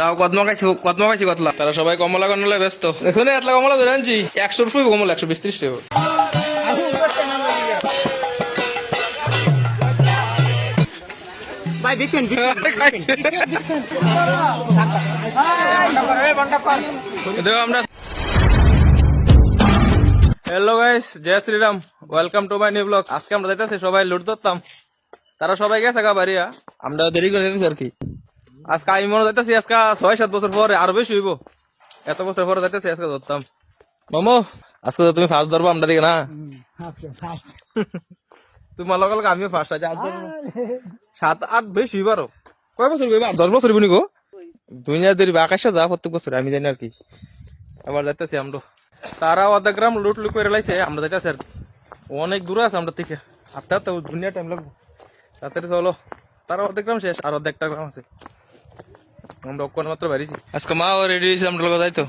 চাও কদমা খাইছি কতলা তারা সবাই কমলা কমলা ব্যস্ত দেখুন এতলা কমলা ধরে আনছি 100 রুপি কমলা 120 টাকা ভাই দেখেন আমরা হ্যালো গাইস জয় Shriram welcome to my new blog আজকে আমরা যাইতেছি সবাই লুট ধরতাম তারা সবাই গেছে গা বাড়িয়া আমরা দেরি করে যাইতেছি আর কি আজকে আমি মনে যাইতেছি আজকে 6-7 বছর পরে আরো বেশি হইব এত বছর পরে যাইতেছি আজকে ধরতাম মামু আজকে তো তুমি ফার্স্ট ধরবো আমরা দিকে না তোমার লগে লগে আমিও ফার্স্ট আছি 7-8 বেশি হইবারও কয় বছর হইবা 10 বছর হইবনি গো দুনিয়া দেরি আকাশে যা প্রত্যেক বছর আমি জানি আর কি আবার যাইতেছি আমরা তারা অর্ধেক গ্রাম লুট লুট করে লাইছে আমরা যাইতেছি আর অনেক দূরে আছে আমরা থেকে আটটা তো দুনিয়া টাইম লাগবে তাড়াতাড়ি চলো তারা অর্ধেক গ্রাম শেষ আর অর্ধেকটা গ্রাম আছে আমরা অক্ষণ মাত্র বাড়িছি আজকে মাও রেডি হয়েছে আমরা লোক যাইতো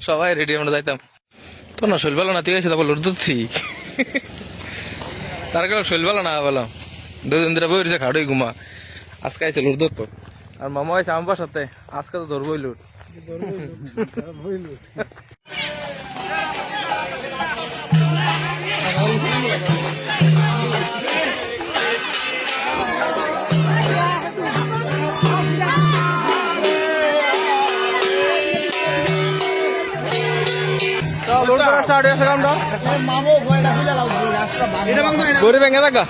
সবাই রেডি আমরা যাইতাম তো না শৈল ভালো না তুই গেছে তারপর লুট ধরছি তার কারণে শৈল ভালো না বললাম 2 দিন ধরে বইছে খাড়ই ঘুমা আজকে আইছে লুট ধরতো আর মামা আইছে আমার সাথে আজকে তো ধরবই লুট স্টার্ট হয়েছে কামটা গরিব ভেঙে থাকা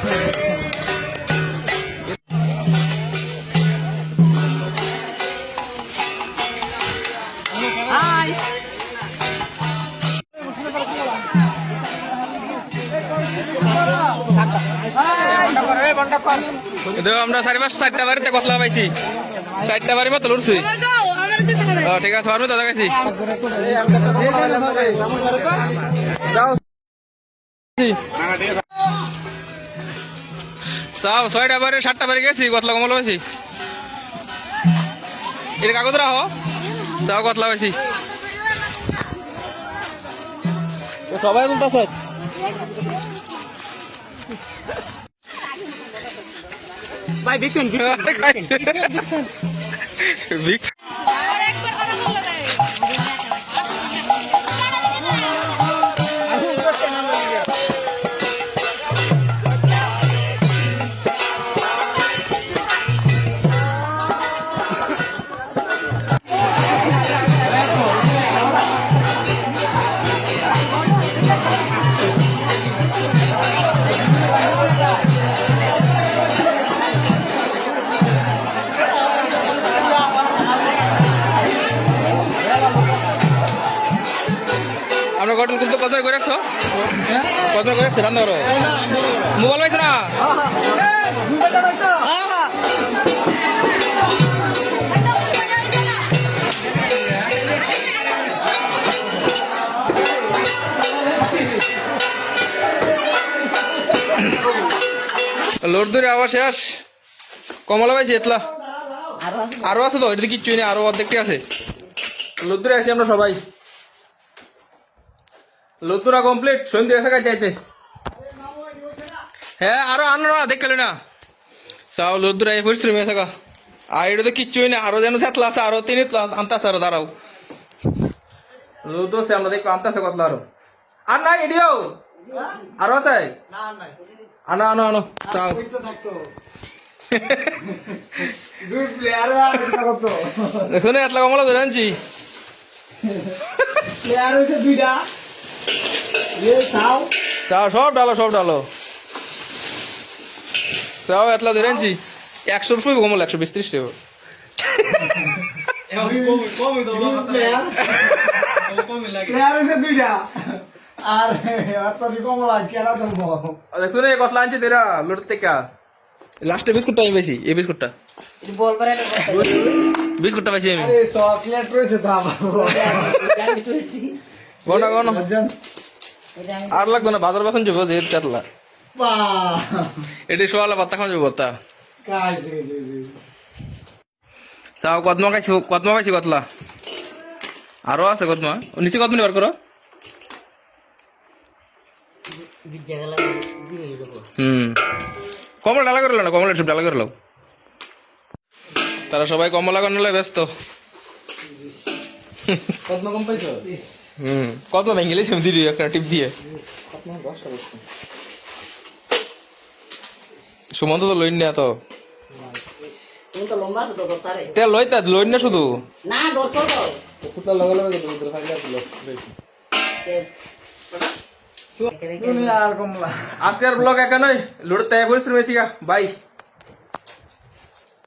আমরা 4-5 বাড়িতে কতলা পাইছি 4টা বাড়ি মতো লড়ছি ঠিক আছে পারবো দাদা গেছি চাও 6টা বাড়ি 7টা বাড়ি গেছি কতলা কমল পাইছি এটা কাগজ রাখো চাও কতলা পাইছি সবাই বলতেছে ভাই দেখেন আমরা কটন কিন্তু কত করে রাখছো কত করে রাখছো রান্না করো মোবাইল পাইছো না লোড ধরে আবার শেষ কমলা পাইছি এতলা আরো আছে তো এটা কিচ্ছুই নেই আরো অর্ধেকটি আছে লোড ধরে আছি আমরা সবাই লতুরা কমপ্লিট সন্ধ্যে এসে যাইতে হ্যাঁ আরো আনো না দেখলে না চাও লতুরা এই পরিশ্রমী এসে আর এটা তো কিচ্ছুই না আরো যেন চেতলা আছে আরো 3 আনতেছে আরো দাঁড়াও লুতো সে আমরা দেখো আনতেছে কতলা আরো আর নাই এডিও আরো আছে আনো আনো আনো চাও দেখুন এতলা কমলা ধরে আনছি চাও সব ডালো চাও এতলা ধরে আনছি 100 রুপি কমল 120 টাকা দেখুন এই কতলা আনছি তেরা লুট থেকে লাস্টে বিস্কুটটা আমি পাইছি এই বিস্কুটটা বিস্কুটটা পাইছি আমি চকলেট রয়েছে গনা গনা আর লাগবে না বাজার বাসন যাবো যে তেতলা এটি সোয়ালা পাত্তা খাওয়া যাবো তা চাও কদমা পাইছি কতলা আরো আছে কদমা নিচে কদমা বার করো কমলা ডালা করে না কমলা ডালা করে তারা সবাই কমলা কন্নলায় ব্যস্ত কত কম পাইছো কত ভেঙে গেলে দিলি একটা টিপ দিয়ে আপনার 10টা বসছে সুমন্ত তো লইন না তো তুমি তো লম্বা তো ধরতারে তে লইন না শুধু না ধরছো তো ফুটলা লাগা লাগা তো উধর ফাইলা দিল বেশি Yes. তুমি আর কমলা আজকের ব্লগ এখানেই লোড তৈরি করেছিল মেসিকা বাই